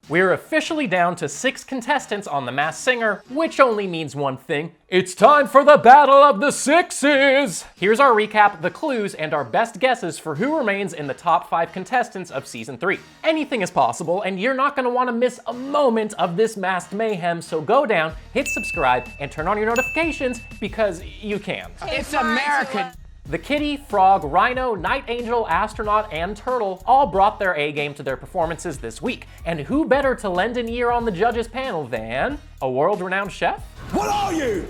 We're officially down to 6 contestants on The Masked Singer, which only means one thing. It's time for the Battle of the Sixes! Here's our recap, the clues, and our best guesses for who remains in the top 5 contestants of Season 3. Anything is possible, and you're not going to want to miss a moment of this masked mayhem, so go down, hit subscribe, and turn on your notifications, because you can. It's American! The Kitty, Frog, Rhino, Night Angel, Astronaut, and Turtle all brought their A-game to their performances this week. And who better to lend an ear on the judges panel than a world-renowned chef? What are you?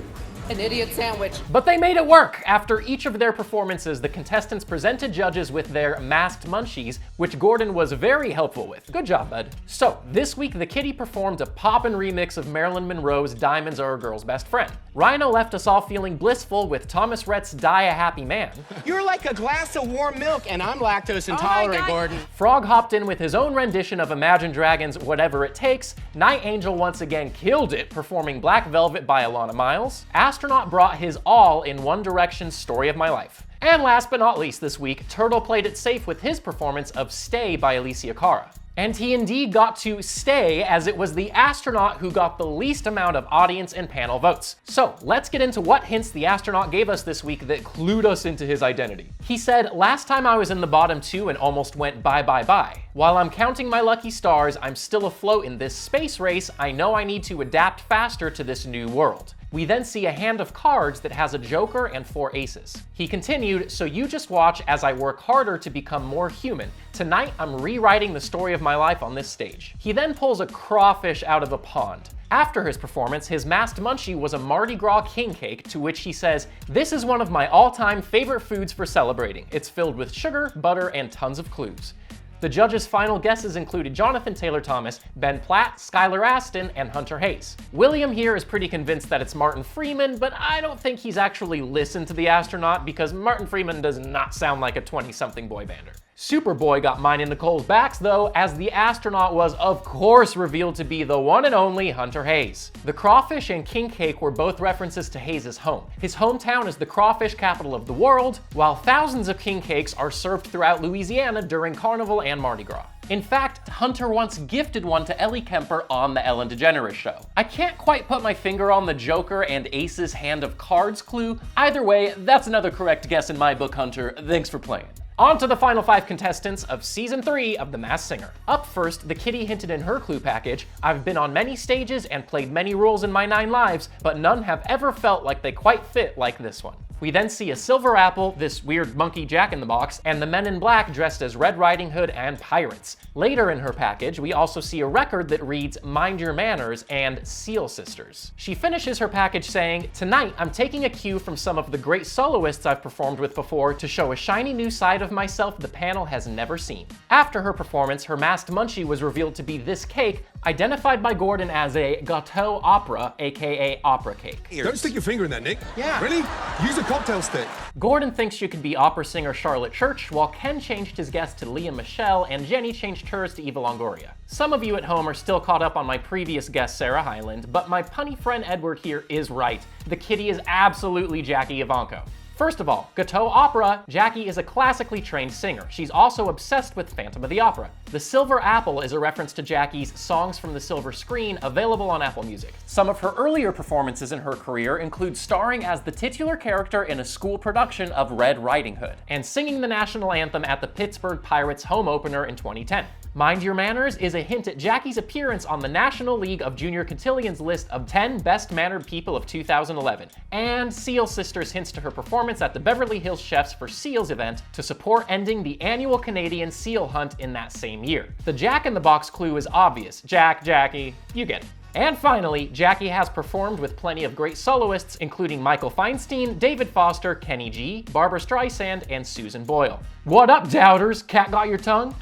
An idiot sandwich. But they made it work! After each of their performances, the contestants presented judges with their masked munchies, which Gordon was very helpful with. Good job, bud. So, this week the Kitty performed a poppin' remix of Marilyn Monroe's Diamonds Are a Girl's Best Friend. Rhino left us all feeling blissful with Thomas Rhett's Die a Happy Man. You're like a glass of warm milk, and I'm lactose intolerant, Gordon. Frog hopped in with his own rendition of Imagine Dragons' Whatever It Takes. Night Angel once again killed it, performing Black Velvet by Alana Miles. Astronaut brought his all in One Direction's Story of My Life. And last but not least this week, Turtle played it safe with his performance of Stay by Alicia Cara. And he indeed got to stay, as it was the astronaut who got the least amount of audience and panel votes. So let's get into what hints the astronaut gave us this week that clued us into his identity. He said, "Last time I was in the bottom 2 and almost went bye bye bye. While I'm counting my lucky stars, I'm still afloat in this space race. I know I need to adapt faster to this new world." We then see a hand of cards that has a joker and 4 aces. He continued, "So you just watch as I work harder to become more human. Tonight, I'm rewriting the story of my life on this stage." He then pulls a crawfish out of a pond. After his performance, his masked munchie was a Mardi Gras king cake, to which he says, "This is one of my all-time favorite foods for celebrating. It's filled with sugar, butter, and tons of clues." The judges' final guesses included Jonathan Taylor Thomas, Ben Platt, Skylar Aston, and Hunter Hayes. William here is pretty convinced that it's Martin Freeman, but I don't think he's actually listened to the astronaut because Martin Freeman does not sound like a 20-something boy bander. Superboy got mine in Nicole's backs though, as the astronaut was of course revealed to be the one and only Hunter Hayes. The crawfish and king cake were both references to Hayes' home. His hometown is the crawfish capital of the world, while thousands of king cakes are served throughout Louisiana during Carnival and Mardi Gras. In fact, Hunter once gifted one to Ellie Kemper on the Ellen DeGeneres show. I can't quite put my finger on the Joker and Ace's hand of cards clue. Either way, that's another correct guess in my book, Hunter. Thanks for playing. On to the final 5 contestants of Season 3 of The Masked Singer. Up first, the Kitty hinted in her clue package, "I've been on many stages and played many roles in my 9 lives, but none have ever felt like they quite fit like this one." We then see a silver apple, this weird monkey Jack-in-the-Box, and the men in black dressed as Red Riding Hood and pirates. Later in her package, we also see a record that reads "Mind Your Manners" and "Seal Sisters." She finishes her package saying, "Tonight, I'm taking a cue from some of the great soloists I've performed with before to show a shiny new side of myself the panel has never seen." After her performance, her masked munchie was revealed to be this cake, identified by Gordon as a gâteau opera, aka opera cake. Don't stick your finger in there, Nick. Yeah. Really? Use a cocktail stick. Gordon thinks she could be opera singer Charlotte Church, while Ken changed his guess to Leah Michelle, and Jenny changed hers to Eva Longoria. Some of you at home are still caught up on my previous guest, Sarah Hyland, but my punny friend Edward here is right. The Kitty is absolutely Jackie Evancho. First of all, gâteau opera, Jackie is a classically trained singer. She's also obsessed with Phantom of the Opera. The silver apple is a reference to Jackie's Songs from the Silver Screen, available on Apple Music. Some of her earlier performances in her career include starring as the titular character in a school production of Red Riding Hood, and singing the national anthem at the Pittsburgh Pirates home opener in 2010. Mind Your Manners is a hint at Jackie's appearance on the National League of Junior Cotillions list of 10 best-mannered people of 2011. And Seal Sisters hints to her performance at the Beverly Hills Chefs for Seals event to support ending the annual Canadian seal hunt in that same year. The Jack-in-the-Box clue is obvious. Jackie, you get it. And finally, Jackie has performed with plenty of great soloists, including Michael Feinstein, David Foster, Kenny G, Barbra Streisand, and Susan Boyle. What up, doubters? Cat got your tongue?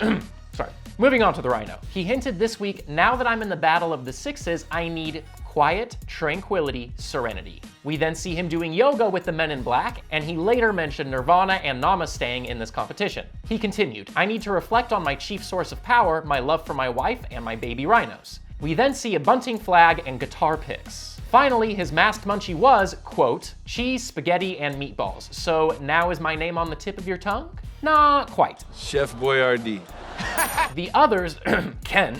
Sorry. Moving on to the Rhino. He hinted this week, "Now that I'm in the Battle of the Sixes, I need quiet, tranquility, serenity." We then see him doing yoga with the men in black, and he later mentioned Nirvana and Namasteing in this competition. He continued, "I need to reflect on my chief source of power, my love for my wife and my baby rhinos." We then see a bunting flag and guitar picks. Finally, his masked munchie was, quote, "cheese, spaghetti, and meatballs. So now is my name on the tip of your tongue?" Not quite. Chef Boyardee. The others, Ken,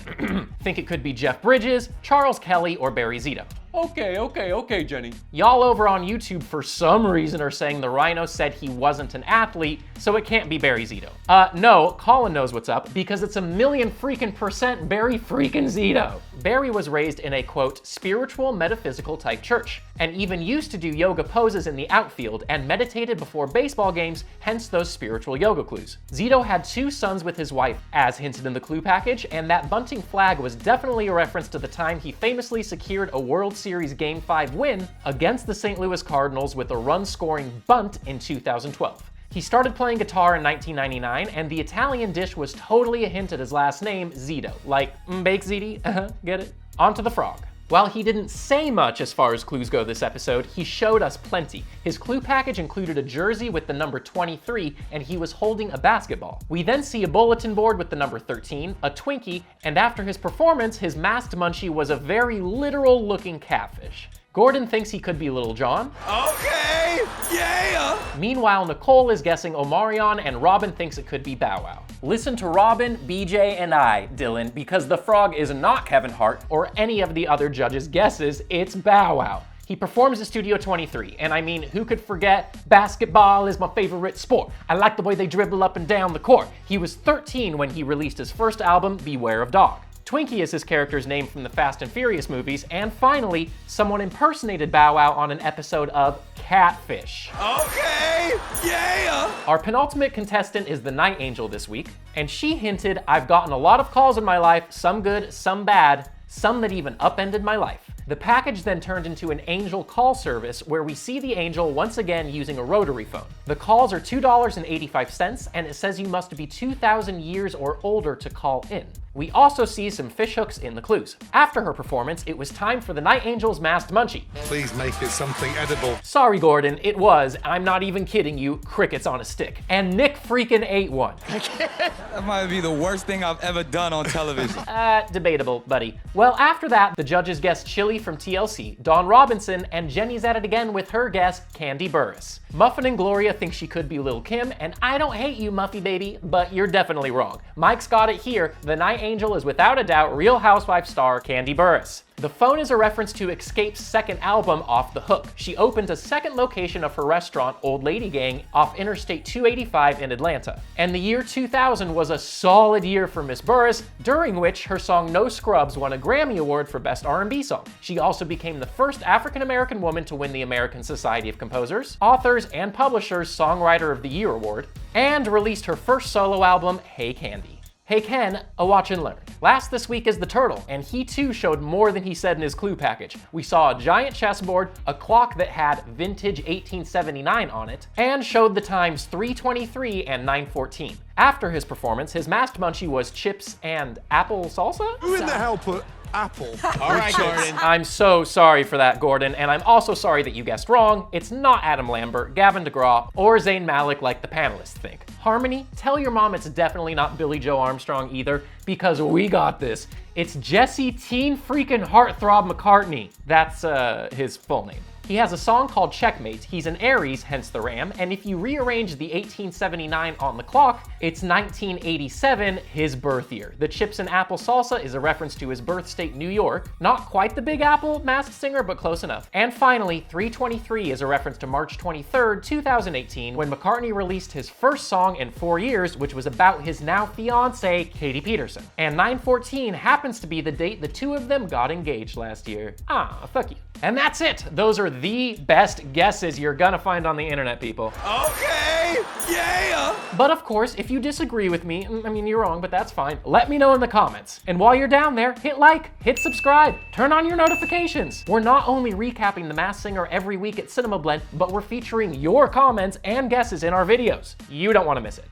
think it could be Jeff Bridges, Charles Kelly, or Barry Zito. Okay, Jenny. Y'all over on YouTube for some reason are saying the Rhino said he wasn't an athlete, so it can't be Barry Zito. No, Colin knows what's up because it's 1,000,000% Barry freaking Zito. Barry was raised in a, quote, spiritual metaphysical type church, and even used to do yoga poses in the outfield and meditated before baseball games, hence those spiritual yoga clues. Zito had 2 sons with his wife, as hinted in the clue package, and that bunting flag was definitely a reference to the time he famously secured a World Series Game 5 win against the St. Louis Cardinals with a run-scoring bunt in 2012. He started playing guitar in 1999, and the Italian dish was totally a hint at his last name, Zito. Like, bake ziti? Get it? On to the frog. While he didn't say much as far as clues go this episode, he showed us plenty. His clue package included a jersey with the number 23, and he was holding a basketball. We then see a bulletin board with the number 13, a Twinkie, and after his performance, his masked munchie was a very literal-looking catfish. Gordon thinks he could be Little John. Okay, yeah! Meanwhile, Nicole is guessing Omarion, and Robin thinks it could be Bow Wow. Listen to Robin, BJ, and I, Dylan, because the frog is not Kevin Hart. Or any of the other judges' guesses, it's Bow Wow. He performs at Studio 23, and I mean, who could forget basketball is my favorite sport. I like the way they dribble up and down the court. He was 13 when he released his first album, Beware of Dog. Twinkie is his character's name from the Fast and Furious movies, and finally, someone impersonated Bow Wow on an episode of Catfish. Okay, yeah! Our penultimate contestant is the Night Angel this week, and she hinted, I've gotten a lot of calls in my life, some good, some bad, some that even upended my life. The package then turned into an angel call service where we see the angel once again using a rotary phone. The calls are $2.85, and it says you must be 2,000 years or older to call in. We also see some fish hooks in the clues. After her performance, it was time for the Night Angel's masked munchie. Please make it something edible. Sorry, Gordon, it was, I'm not even kidding you, crickets on a stick. And Nick freaking ate one. That might be the worst thing I've ever done on television. Debatable, buddy. Well, after that, the judges guessed Chili from TLC, Dawn Robinson, and Jenny's at it again with her guess, Candy Burris. Muffin and Gloria think she could be Lil' Kim, and I don't hate you, Muffy baby, but you're definitely wrong. Mike's got it here. The Night Angel is without a doubt Real Housewives star Candy Burris. The phone is a reference to Xscape's second album, Off the Hook. She opened a second location of her restaurant, Old Lady Gang, off Interstate 285 in Atlanta. And the year 2000 was a solid year for Miss Burris, during which her song No Scrubs won a Grammy Award for Best R&B Song. She also became the first African-American woman to win the American Society of Composers, Authors, and Publishers Songwriter of the Year Award, and released her first solo album, Hey Candy. Hey Ken, a watch and learn. Last this week is the Turtle, and he too showed more than he said in his clue package. We saw a giant chessboard, a clock that had vintage 1879 on it, and showed the times 3:23 and 9:14. After his performance, his masked munchie was chips and apple salsa? Who in the hell put apple? All right, Gordon. I'm so sorry for that, Gordon, and I'm also sorry that you guessed wrong. It's not Adam Lambert, Gavin DeGraw, or Zayn Malik like the panelists think. Harmony, tell your mom it's definitely not Billy Joe Armstrong either, because we got this. It's Jesse Teen freaking Heartthrob McCartney. That's his full name. He has a song called Checkmate. He's an Aries, hence the ram, and if you rearrange the 1879 on the clock, it's 1987, his birth year. The chips and apple salsa is a reference to his birth state, New York. Not quite the Big Apple masked singer, but close enough. And finally, 3:23 is a reference to March 23rd, 2018, when McCartney released his first song in 4 years, which was about his now fiance, Katie Peterson. And 9/14 happens to be the date the two of them got engaged last year. Ah, fuck you. And that's it. Those are the best guesses you're gonna find on the internet, people. Okay, yeah! But of course, if you disagree with me, I mean, you're wrong, but that's fine. Let me know in the comments. And while you're down there, hit like, hit subscribe, turn on your notifications. We're not only recapping The Masked Singer every week at CinemaBlend, but we're featuring your comments and guesses in our videos. You don't wanna miss it.